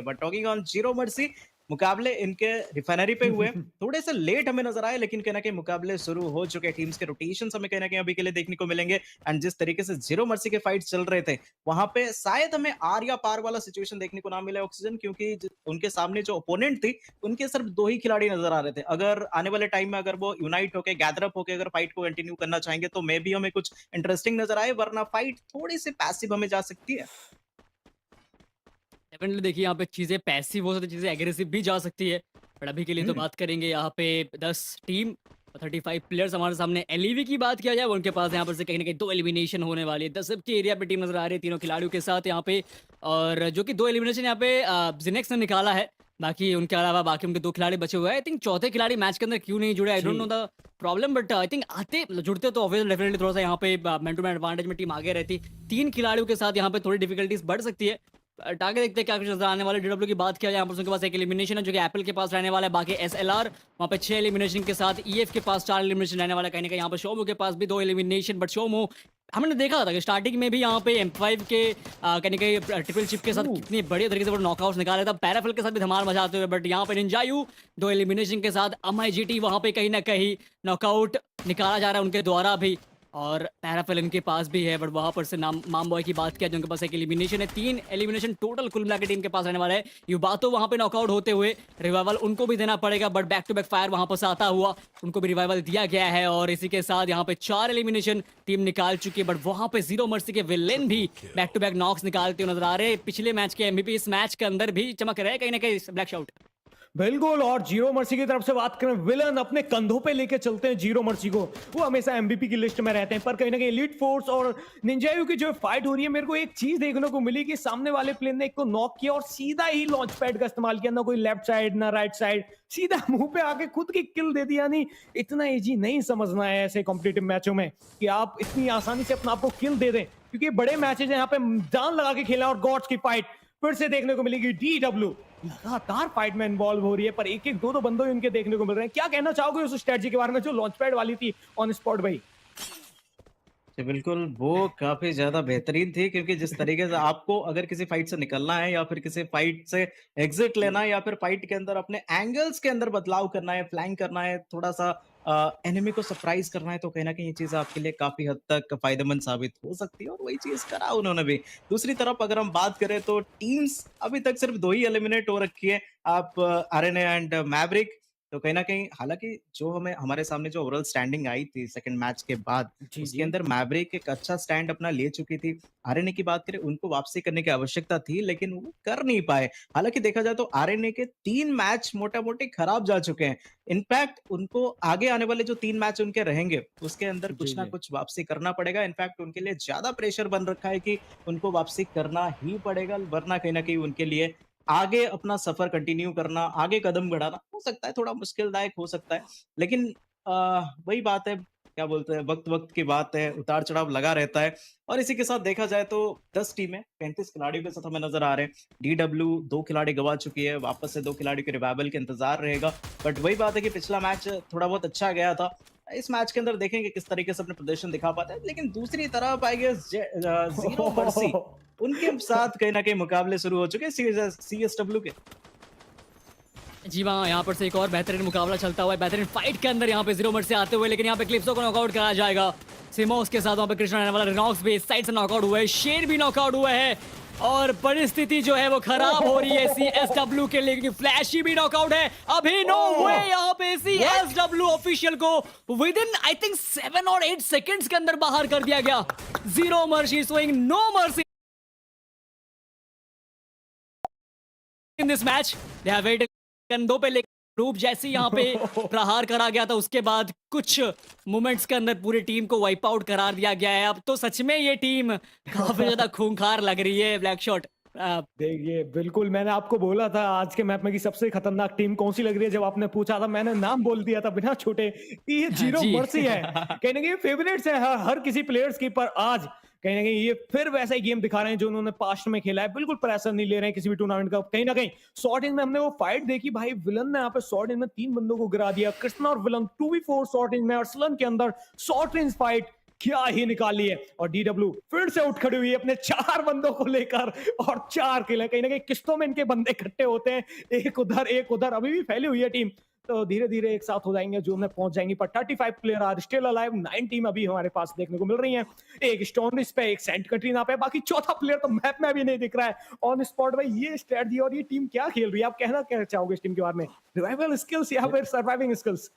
But talking on zero mercy, मुकाबले इनके refinery पे हुए। थोड़े से लेट हमें नजर आए, लेकिन कहीं ना कहीं मुकाबले शुरू हो चुके हैं। टीम्स के रोटेशंस हमें कहीं ना कहीं अभी के लिए देखने को मिलेंगे। एंड जिस तरीके से जीरो मर्सी के फाइट चल रहे थे, वहां पे शायद हमें आर या पार वाला सिचुएशन देखने को ना मिले ऑक्सीजन, क्योंकि उनके सामने जो ओपोनेंट थी, उनके सिर्फ दो ही खिलाड़ी नजर आ रहे थे। अगर आने वाले टाइम में अगर वो यूनाइट होकर गैदर अप होकर अगर फाइट को कंटिन्यू करना चाहेंगे, तो मे भी हमें कुछ इंटरेस्टिंग नजर आए, वरना फाइट थोड़ी सी पैसिव हमें जा सकती है। डेफिनेटली देखिए यहाँ पे चीज़ें पैसिव हो सकती है, चीज़ें एग्रेसिव भी जा सकती है। बट अभी के लिए तो हम्म। बात करेंगे यहाँ पे 10 टीम 35 प्लेयर्स हमारे सामने। एलईवी की बात किया जाए, उनके पास यहाँ पर से कहीं न कहीं 2 एलिमिनेशन होने वाली है। 10 के एरिया पे टीम नज़र आ रही है तीनों खिलाड़ियों के साथ यहाँ पे, और जो कि 2 एलिमिनेशन यहाँ पे ज़िनेक्स ने निकाला है। बाकी उनके अलावा बाकी उनके 2 खिलाड़ी बचे हुए हैं। आई थिंक चौथे खिलाड़ी मैच के अंदर क्यों नहीं जुड़े, आई डोंट नो जी। The problem, but I think आते जुड़ते तो ऑब्वियसली डेफिनेटली थोड़ा-सा यहाँ पे मैन टू मैन एडवांटेज में टीम आगे रहती। 3 खिलाड़ियों के साथ यहाँ पे थोड़ी डिफिकल्टीज़ बढ़ सकती है। आगे देखते हैं क्या कुछ नज़र आने वाला है। डीडब्ल्यू की बात किया जाए, यहाँ पर उनके पास एक एलिमिनेशन है जो कि एप्पल के पास रहने वाला है। बाकी एसएलआर वहाँ पे 6 एलिमिनेशन के साथ, ईएफ के पास 4 एलिमिनेशन रहने वाला है। कहीं न कहीं यहाँ पर शोमो के पास भी 2 एलिमिनेशन, बट शोमो हमने देखा था कि स्टार्टिंग में भी यहाँ पे M5 के कहीं न कहीं ट्रिपल चिप के साथ कितनी बढ़िया तरीके से वो नॉकआउट्स निकाला था। पैराफल के साथ भी धमाल मचाते हुए, बट यहाँ पे निंजायू 2 एलिमिनेशन के साथ, एमआईजीटी वहाँ पे कहीं न कहीं नॉकआउट निकाला जा रहा है उनके द्वारा भी, और पैराफल इनके पास भी है। बट वहाँ पर से नाम माम बॉय की बात किया जो उनके पास एक एलिमिनेशन है। 3 एलिमिनेशन टोटल कुल मिला के टीम के पास रहने वाला है। युबातो वहाँ पे नॉकआउट होते हुए, रिवाइवल उनको भी देना पड़ेगा, but back to back fire वहाँ पर से आता हुआ उनको भी रिवाइवल दिया गया है। और इसी के साथ यहाँ पे 4 एलिमिनेशन टीम निकाल चुकी है, बट वहाँ पे जीरो मर्सी के विलेन भी बैक टू बैक नॉक्स निकालते हुए नजर आ रहे हैं। पिछले मैच के एमवीपी इस मैच के अंदर भी चमक रहे हैं कहीं ना कहीं ब्लैक शाउट। बिल्कुल। और जीरो मर्सी की तरफ से बात करें, विलन अपने कंधों पे लेके चलते हैं जीरो मर्सी को। वो हमेशा एमवीपी की लिस्ट में रहते हैं, पर कहीं ना कहीं एलीट फोर्स और निंजायू की जो फाइट हो रही है, मेरे को एक चीज देखने को मिली कि सामने वाले प्लेयर ने एक को नॉक किया और सीधा ही लॉन्च पैड का इस्तेमाल किया, ना कोई लेफ्ट साइड ना राइट साइड, सीधा मुंह पे आके खुद की किल दे दिया। नहीं, इतना इजी नहीं समझना है ऐसे कॉम्पिटिटिव मैचों में कि आप इतनी आसानी से अपना आपको किल दे दें, क्योंकि बड़े मैचेज हैं, यहाँ पे जान लगा के खेला। और गॉड्स की फाइट फिर से देखने को मिलेगी। डीडब्ल्यू लगातार फाइट में इन्वॉल्व हो रही है, पर एक एक दो बंदे उनके देखने को मिल रहे हैं। क्या कहना चाहोगे उस स्ट्रेटजी के बारे में जो लॉन्च पैड वाली थी ऑन स्पॉट भाई? जी, बिल्कुल, वो काफ़ी ज़्यादा बेहतरीन थी, क्योंकि जिस तरीके से आपको अगर किसी फ़ाइट से निकलना है या फिर किसी फ़ाइट से एग्ज़िट लेना है या फिर फ़ाइट के अंदर अपने एंगल्स के अंदर बदलाव करना है, फ्लैंक करना है, थोड़ा-सा एनिमी को सरप्राइज़ करना है, तो कहीं न कहीं ये चीज़ आपके लिए काफ़ी हद तक फ़ायदेमंद साबित हो सकती है, और वही चीज़ करा उन्होंने भी। दूसरी तरफ अगर हम बात करें, तो टीम्स अभी तक सिर्फ़ 2 ही एलिमिनेट हो रखी है। आप आरएनए एंड मैवरिक, तो कहीं न कहीं हालाँकि जो हमें हमारे सामने जो ओवरऑल स्टैंडिंग आई थी सेकंड मैच के बाद, जी उसके जी। अंदर मैवरिक एक अच्छा स्टैंड अपना ले चुकी थी। आरएनए की बात करें, उनको वापसी करने की आवश्यकता थी, लेकिन वो कर नहीं पाए। हालाँकि देखा जाए तो आरएनए के 3 मैच मोटा-मोटी खराब जा चुके हैं। इनफैक्ट उनको आगे आने वाले जो 3 मैच उनके रहेंगे, उसके अंदर जी कुछ ना जी। कुछ वापसी करना पड़ेगा। इनफैक्ट उनके लिए ज़्यादा प्रेशर बन रखा है कि उनको वापसी करना ही पड़ेगा, वरना कहीं न कहीं उनके लिए आगे अपना सफ़र कंटिन्यू करना, आगे कदम बढ़ाना हो सकता है थोड़ा मुश्किलदायक हो सकता है। लेकिन अ, वही बात है, क्या बोलते हैं, वक़्त-वक़्त की बात है, उतार-चढ़ाव लगा रहता है। और इसी के साथ देखा जाए तो 10 टीमें 35 खिलाड़ियों के साथ हमें नज़र आ रहे हैं। डीडब्ल्यू 2 खिलाड़ी गँवा चुकी है, वापस से 2 खिलाड़ियों के रिवाइवल का इंतज़ार रहेगा। बट वही बात है कि पिछला मैच थोड़ा बहुत अच्छा गया था। इस मैच के अंदर देखेंगे किस तरीके से अपने प्रदर्शन दिखा पाते हैं। लेकिन दूसरी तरफ आई गेस ज़ीरो मर्सी, उनके साथ कहीं न कहीं मुकाबले शुरू हो चुके हैं सीएसडब्ल्यू के। जी हाँ, यहाँ पर से एक और बेहतरीन मुकाबला चलता हुआ है, बेहतरीन फाइट के अंदर यहाँ पे जीरो मर्सी आते हुए, लेकिन यहाँ पे क्लिप्सो को नॉकआउट कराया जाएगा। सिमोस के साथ वहाँ पे कृष्णा रहने वाला, रेनॉक्स भी इस साइड से नॉकआउट हुआ है, शेर भी नॉकआउट हुआ है, और परिस्थिति जो है वो खराब हो रही है सीएसडब्ल्यू के लिए, क्योंकि फ्लैशी भी नॉकआउट है। अभी नो वे यहाँ पे सीएसडब्ल्यू ऑफिशियल को विद इन आई थिंक 7 और 8 सेकंड्स के अंदर बाहर कर दिया गया। Zero mercy showing no mercy in this match. They have weighted कंधों पे लेकर रूप जैसे यहाँ पे प्रहार करा गया था, उसके बाद कुछ मोमेंट्स के अंदर पूरी टीम को वाइप आउट करार दिया गया है। अब तो सच में ये टीम काफी ज्यादा खूंखार लग रही है। ब्लैक शॉट देखिए, बिल्कुल मैंने आपको बोला था आज के मैप में कि सबसे खतरनाक टीम कौन सी लग रही है। जब आपने पूछा था, मैंने नाम बोल दिया था बिना छूटे कि ये जीरो जी मर्सी है। कहीं ना कहीं फेवरेट्स है हर किसी प्लेयर्स की, पर आज कहीं ना कहीं ये फिर वैसा ही गेम दिखा रहे हैं जो उन्होंने पास्ट में खेला है। बिल्कुल प्रेशर नहीं ले रहे हैं किसी भी टूर्नामेंट का। कहीं ना कहीं शॉर्ट इंच में हमने वो फाइट देखी भाई, विलन ने यहाँ पे शॉर्ट इंच में 3 बंदों को गिरा दिया। कृष्णा और विलन 2v4 शॉर्ट इंच में, अरसलन के अंदर शॉर्ट रेंज फाइट। क्या ही निकाली है। और डीडब्ल्यू फिर से उठ खड़ी हुई है अपने 4 बंदों को लेकर और 4 किल है। कहीं ना कहीं किस्तों में इनके बंदे इकट्ठे होते हैं, एक उधर अभी भी फैली हुई है टीम। तो धीरे धीरे एक साथ हो जाएंगे, जोन में पहुंच जाएंगी। पर 35 player are still alive, 9 team अभी हमारे पास देखने को मिल रही है। एक स्टोनरिस पे, एक सेंट कटरीना पे, बाकी चौथा प्लेयर तो मैप में भी नहीं दिख रहा है ऑन स्पॉट। भाई ये स्ट्रेटजी और ये टीम क्या खेल रही है, आप कहना क्या चाहोगे इस टीम के बारे में? रिवाइवल स्किल्स या फिर सर्वाइविंग स्किल्स?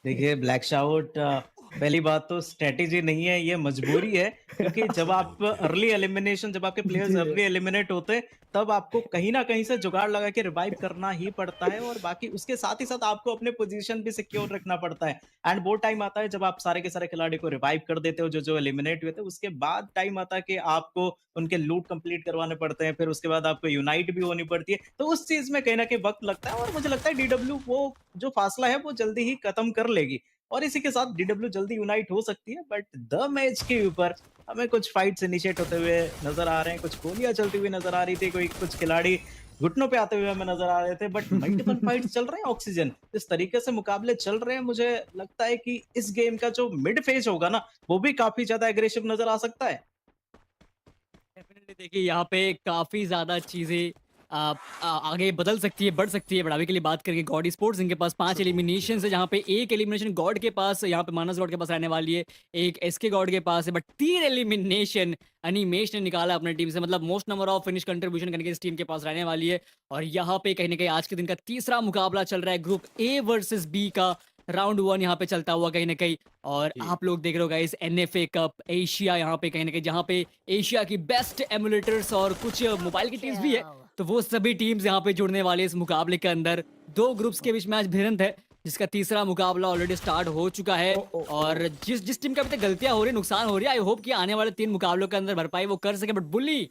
देखिए ब्लैक शाउट पहली बात तो स्ट्रेटेजी नहीं है, ये मजबूरी है, क्योंकि जब आप अर्ली एलिमिनेशन, जब आपके प्लेयर्स जी। अर्ली एलिमिनेट होते हैं, तब आपको कहीं ना कहीं से जुगाड़ लगा के रिवाइव करना ही पड़ता है, और बाकी उसके साथ ही साथ आपको अपने पोजीशन भी सिक्योर रखना पड़ता है। एंड वो टाइम आता है जब आप सारे के सारे खिलाड़ी को रिवाइव कर देते हो, जो जो एलिमिनेट हुए थे। उसके बाद टाइम आता है कि आपको उनके लूट कंप्लीट करवाने पड़ते हैं, फिर उसके बाद आपको यूनाइट भी होनी पड़ती है। तो उस चीज में कहीं ना कहीं वक्त लगता है, और मुझे लगता है डीडब्ल्यू वो जो फासला है वो जल्दी ही खत्म कर लेगी, और इसी के साथ डीडब्ल्यू जल्दी यूनाइट हो सकती है। बट द मैच के ऊपर हमें कुछ फाइट्स इनिशिएट होते हुए नजर आ रहे हैं, कुछ गोलियां चलती हुई नजर आ रही थी, कोई कुछ खिलाड़ी घुटनों पे आते हुए हमें नजर आ रहे थे, बट मल्टीपल फाइट्स चल रहे हैं। ऑक्सीजन इस तरीके से मुकाबले चल रहे हैं, मुझे लगता है कि इस गेम का जो मिड फेज होगा ना, वो भी काफी ज्यादा एग्रेसिव नजर आ सकता है। डेफिनेटली देखिए यहाँ पे काफ़ी ज़्यादा चीज़ें आगे बदल सकती है, बढ़ सकती है। बट अभी के लिए बात करेंगे गॉड स्पोर्ट्स, इनके पास 5 एलिमिनेशन है, जहाँ पे एक एलिमिनेशन गॉड के पास, यहाँ पे मानस गॉड के पास रहने वाली है, एक एसके गॉड के पास है। बट 3 एलिमिनेशन अनिमेश ने निकाला अपने टीम से, मतलब most number of finish contribution करके इस टीम के पास रहने वाली है। और यहाँ पे कहीं ना कहीं आज के दिन का तीसरा मुकाबला चल रहा है ग्रुप ए वर्सेस बी का। राउंड 1 यहाँ पे चलता हुआ कहीं ना कहीं, और जी। आप लोग देख रहे हो गाइस एनएफए कप एशिया यहाँ पे कहीं ना कहीं, जहाँ पे एशिया की बेस्ट एमुलेटर्स और कुछ मोबाइल की टीम्स भी है, तो वो सभी टीम्स यहाँ पे जुड़ने वाले इस मुकाबले के अंदर। 2 ग्रुप्स के बीच में आज भिड़ंत है, जिसका तीसरा मुकाबला ऑलरेडी स्टार्ट हो चुका है। ओ, ओ, ओ। और जिस जिस टीम का अभी तक गलतियां हो रही है, नुकसान हो रही है, आई होप कि आने वाले 3 मुकाबलों के अंदर भरपाई वो कर सके। बट बुल्ली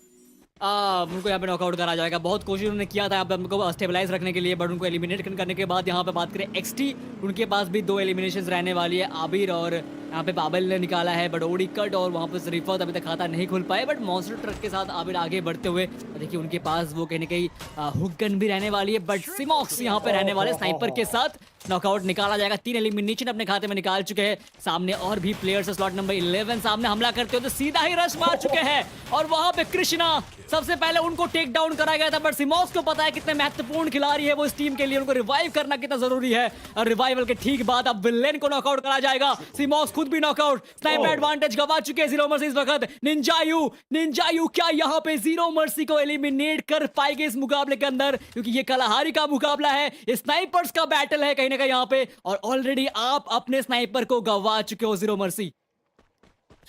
उनको यहाँ पे नॉकआउट करा जाएगा। बहुत कोशिश उन्होंने किया था यहाँ पे उनको स्टेबलाइज रखने के लिए, बट उनको एलिमिनेट करने के बाद यहाँ पे बात करें एक्सटी, उनके पास भी 2 एलिमिनेशन रहने वाली है। आबिर और यहाँ पे बाबल ने निकाला है, बट ओडी कट और वहाँ पे रिफत अभी तक खाता नहीं खुल पाए। बट मॉन्स्टर ट्रक के साथ आबिर आगे बढ़ते हुए, देखिए उनके पास वो कहीं ना कहीं हुक गन भी रहने वाली है। बट सिमॉक्स यहाँ पे रहने वाले स्नाइपर के साथ नॉकआउट निकाला जाएगा। 3 एलिमिनेशन अपने खाते में निकाल चुके हैं। सामने और भी प्लेयर्स, स्लॉट नंबर 11 सामने हमला करते हो तो सीधा ही रश मार चुके हैं, और वहां पे कृष्णा सबसे पहले उनको टेक डाउन करा गया था। बट सिमॉक्स को पता है कितने महत्वपूर्ण खिलाड़ी है वो इस टीम के लिए, उनको रिवाइव करना कितना जरूरी है। और रिवाइवल के ठीक बाद अब विलेन को नॉकआउट करा जाएगा। सिमॉक्स खुद भी नॉकआउट, स्नाइपर एडवांटेज गवा चुके हैं जीरो मर्सी इस वक्त। निंजायू क्या यहाँ पे जीरो मर्सी को एलिमिनेट कर पाएंगे इस मुकाबले के अंदर, क्योंकि ये कलाहारी का मुकाबला है, स्नाइपर्स का बैटल है कहीं ना कहीं यहाँ पे। और ऑलरेडी आप अपने स्नाइपर को गवा चुके हो जीरो मर्सी।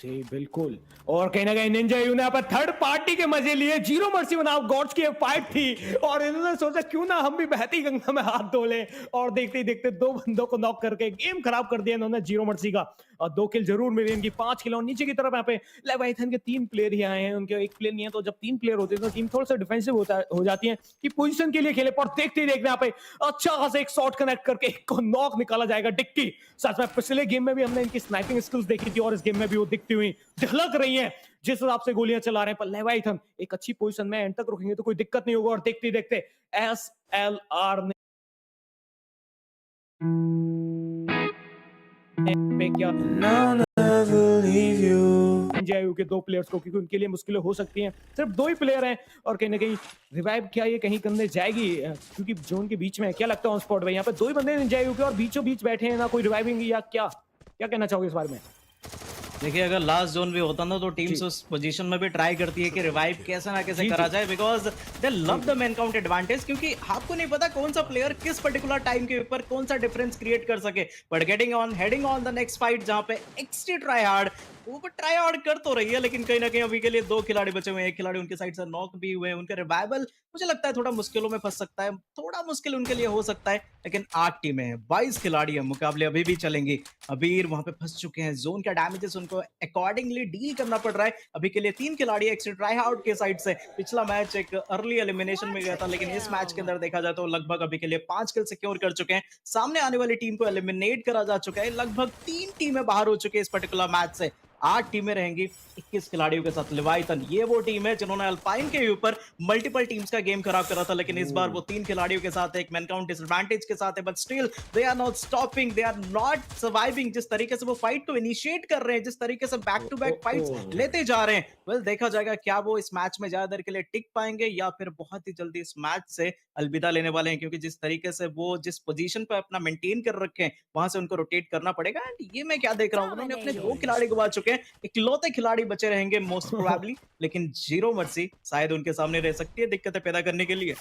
जी बिल्कुल। और कहीं ना कहीं निंजा यू ने यहाँ पर थर्ड पार्टी के मजे लिए। जीरो मर्सी बनाओ गॉड्स की फाइट थी, और इन्होंने सोचा क्यों ना हम भी बहती गंगा में हाथ धो लें, और देखते ही देखते 2 बंदों को नॉक करके गेम खराब कर दिया इन्होंने जीरो मर्सी का। और 2 किल जरूर मिले इनकी, 5 किल। और नीचे की तरफ यहाँ पे लेवाइथन के 3 प्लेयर ही आए हैं, उनके 1 प्लेयर नहीं है। तो जब 3 प्लेयर होते हैं तो टीम थोड़ा सा डिफेंसिव हो जाती है कि पोजीशन के लिए खेले। पर देखते ही देखते यहाँ पे अच्छा खासा एक शॉट कनेक्ट करके एक को नॉक निकाला जाएगा। डिक्की सच में पिछले गेम में भी हमने इनकी स्नाइपिंग स्किल्स देखी थी, और इस गेम में भी वो दिखती हुई झलक रही है जिस हिसाब से गोलियां चला रहे हैं। पर लेवाइथन एक अच्छी पोजीशन में एंड तक रुकेंगे तो कोई दिक्कत नहीं होगा। और देखते ही देखते SLR ने पे क्या निंजायू के 2 प्लेयर्स को, क्योंकि उनके लिए मुश्किलें हो सकती हैं। सिर्फ 2 ही प्लेयर हैं, और कहीं ना कहीं रिवाइव क्या ये कहीं करने जाएगी, क्योंकि जोन के बीच में है। क्या लगता है ऑन स्पॉट भाई, यहाँ पे 2 ही बंदे निंजायू के और बीचों बीच बैठे हैं, ना कोई रिवाइविंग या क्या क्या कहना चाहोगे इस बारे में? देखिए अगर लास्ट जोन भी होता ना, तो टीम्स उस पोजीशन में भी ट्राई करती है कि रिवाइव कैसे ना कैसे करा जाए, because they love the man count advantage, क्योंकि आपको नहीं पता कौन सा प्लेयर किस पर्टिकुलर टाइम के ऊपर कौन सा डिफरेंस क्रिएट कर सके। But heading on the next fight, जहां पे एक्सट्री ट्राई हार्ड, वो ट्राई हार्ड कर तो रही है, लेकिन कहीं ना कहीं अभी के लिए 2 खिलाड़ी बचे हुए हैं। 1 खिलाड़ी उनके साइड से नॉक भी हुए हैं। उनका रिवाइवल मुझे लगता है थोड़ा मुश्किलों में फंस सकता है, थोड़ा मुश्किल उनके लिए हो सकता है। लेकिन 8 टीमें हैं, 22 खिलाड़ी है, मुकाबले अभी भी चलेंगे। अबीर वहां पे फंस चुके हैं, जोन का डैमेजेस उनको अकॉर्डिंगली डील करना पड़ रहा है। अभी के लिए 3 खिलाड़ी एक्स्ट्रा ट्राई आउट के साइड से। पिछला मैच एक अर्ली एलिमिनेशन में गया था, लेकिन इस मैच के अंदर देखा जाए तो लगभग अभी के लिए 5 किल सिक्योर कर चुके हैं। सामने आने वाली टीम को एलिमिनेट करा जा चुका है। लगभग 3 टीमें बाहर हो चुकी है इस पर्टिकुलर मैच से। 8 टीमें रहेंगी 21 खिलाड़ियों के साथ। लिवाइथन ये वो टीम है जिन्होंने अल्पाइन के ऊपर मल्टीपल टीम्स का गेम खराब करा था, लेकिन इस बार वो 3 खिलाड़ियों के साथ एक मैन काउंट डिसएडवांटेज के साथ है, but still they are not stopping, they are not surviving. जिस तरीके से वो फाइट को इनिशिएट कर रहे हैं, जिस तरीके से बैक टू बैक फाइट्स लेते जा रहे हैं, वेल देखा जाएगा क्या वो इस मैच में ज्यादा देर के लिए टिक पाएंगे या फिर बहुत ही जल्दी इस मैच से अलविदा लेने वाले हैं, क्योंकि जिस तरीके से वो जिस पोजीशन पे अपना मेंटेन कर रखे हैं वहां से उनको रोटेट करना पड़ेगा। एंड ये मैं क्या देख रहा हूँ, उन्होंने अपने 2 खिलाड़ी गवा चुके हैं, इकलौते खिलाड़ी बचे रहेंगे मोस्ट प्रोबेबली, लेकिन जीरो मर्सी शायद उनके सामने रह सकती है दिक्कतें पैदा करने के लिए।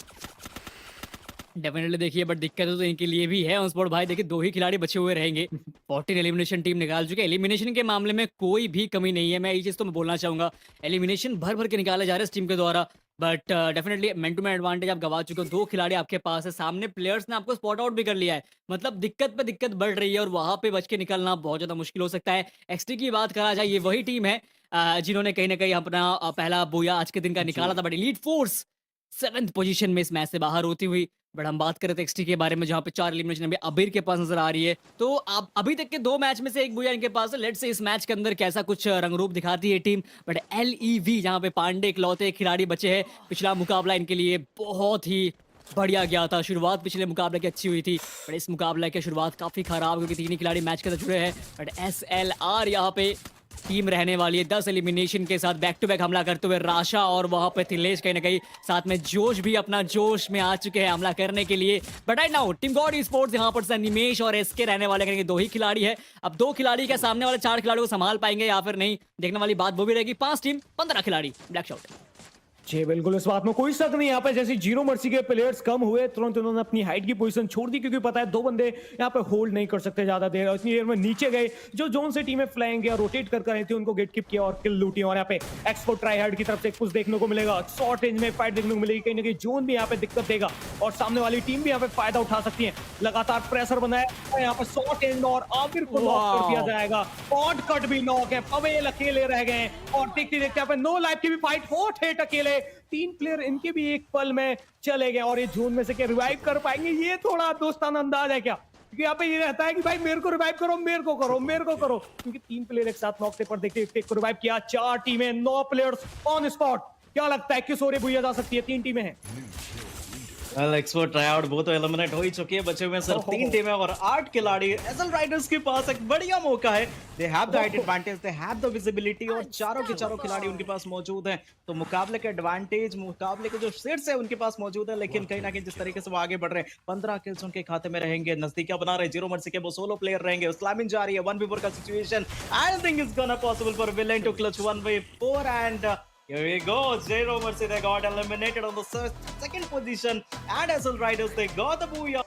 डेफिनेटली देखिए, बट दिक्कत तो इनके लिए भी है ऑन स्पॉट भाई। देखिए 2 ही खिलाड़ी बचे हुए रहेंगे, 14 एलिमिनेशन टीम निकाल चुके हैं। एलिमिनेशन के मामले में कोई भी कमी नहीं है, मैं ये चीज़ तो मैं बोलना चाहूँगा। एलिमिनेशन भर-भर के निकाले जा रहे हैं इस टीम के द्वारा, but definitely man to man advantage आप गवा चुके हो। 2 खिलाड़ी आपके पास है, सामने प्लेयर्स ने आपको स्पॉट आउट भी कर लिया है। मतलब दिक्कत पे दिक्कत बढ़ रही है और वहाँ पे बच के निकलना बहुत ज़्यादा मुश्किल हो सकता है। एक्सटी की बात करा जाए, ये वही टीम है जिन्होंने कहीं न कहीं अपना पहला बोया आज के दिन का निकाला था, but elite force 7th position में इस मैच से बाहर होती हुई। बट हम बात कर रहे थे एक्सटी के बारे में, जहाँ पे 4 एलिमिनेशन अभी अबीर के पास नजर आ रही है। तो अब अभी तक के 2 मैच में से 1 बुया इनके पास है। लेट्स से इस मैच के अंदर कैसा कुछ रंग रूप दिखाती है टीम। बट एलईवी जहाँ पे पांडे इकलौते खिलाड़ी बचे हैं, पिछला मुकाबला इनके लिए बहुत ही बढ़िया गया था। शुरुआत पिछले मुकाबले की अच्छी हुई थी, बट इस मुकाबले की शुरुआत काफी खराब, क्योंकि 3 ही खिलाड़ी मैच के अंदर जुड़े हैं। बट एसएलआर यहाँ पे टीम रहने वाली है 10 एलिमिनेशन के साथ, बैक टू बैक हमला करते हुए राशा और वहां पे थिलेश कहीं ना कहीं साथ में जोश भी अपना जोश में आ चुके हैं हमला करने के लिए। But I now team God e sports यहाँ पर निमेश और एसके रहने वाले करेंगे 2 ही खिलाड़ी है। अब 2 खिलाड़ी क्या सामने वाले 4 खिलाड़ियों को संभाल पाएंगे या फिर नहीं, देखने वाली बात वो भी रहेगी। 5 टीम 15 खिलाड़ी ब्लैक शॉट। जी बिल्कुल, इस बात में कोई शक नहीं। यहाँ पे जैसे जीरो मर्सी के प्लेयर्स कम हुए, तुरंत उन्होंने अपनी हाइट की पोजीशन छोड़ दी, क्योंकि पता है 2 बंदे यहाँ पे होल्ड नहीं कर सकते ज्यादा देर। इतनी देर में नीचे गए, जो जोन से टीमें फ्लाइंग या रोटेट कर रही थी उनको गेट कीप किया और किल लूटी। और यहाँ पे एक्सपोर्ट ट्राई हार्ड की तरफ से कुछ देखने को मिलेगा, शॉर्ट रेंज में फाइट देखने को मिलेगी। कहीं ना कहीं जोन भी यहाँ पे दिक्कत देगा और सामने वाली टीम भी यहाँ पे फायदा उठा सकती है। लगातार प्रेशर बनाया यहाँ पे, शॉर्ट एंड और आमिर को नॉक कर दिया जाएगा। पॉट कट भी नॉक है, पवेल अकेले रह गए और देखते देखते यहाँ पे नो लाइफ की भी फाइट, हॉट हिट अकेले 3 प्लेयर इनके भी एक पल में चले गए। और ये जोन में से क्या रिवाइव कर पाएंगे, ये थोड़ा दोस्ताना अंदाज है क्या? क्योंकि यहाँ पे ये रहता है कि भाई मेरे को रिवाइव करो, मेरे को करो, मेरे को करो, क्योंकि 3 प्लेयर एक साथ नॉक पर देखते देखते को रिवाइव किया। 4 टीमें 9 प्लेयर्स ऑन स्पॉट। क्या लगता है किस ओर ये बुझा जा सकती है? 3 टीमें हैं। एक्सपर्ट ट्रायआउट वो तो एलिमिनेट हो ही चुकी है, बचे हुए सिर्फ 3 टीमें और 8 खिलाड़ी। एसएल राइडर्स के पास एक बढ़िया मौका है, they have the height advantage, they have the visibility और चारों के चारों खिलाड़ी उनके पास मौजूद हैं, तो मुकाबले के एडवांटेज, मुकाबले के जो सीट्स है उनके पास मौजूद है। लेकिन कहीं ना कहीं जिस तरीके से वो आगे बढ़ रहे हैं, 15 किल्स उनके खाते में रहेंगे, नजदीकियां बना रहे हैं जीरो मर्सी के, वो सोलो प्लेयर रहेंगे। स्लैमिंग जा रही है 1v4 का situation, I think it's gonna possible for villain to clutch 1v4 and here we go. Zero Mercy, they got eliminated on the second position, and SL Riders, they got the booyah.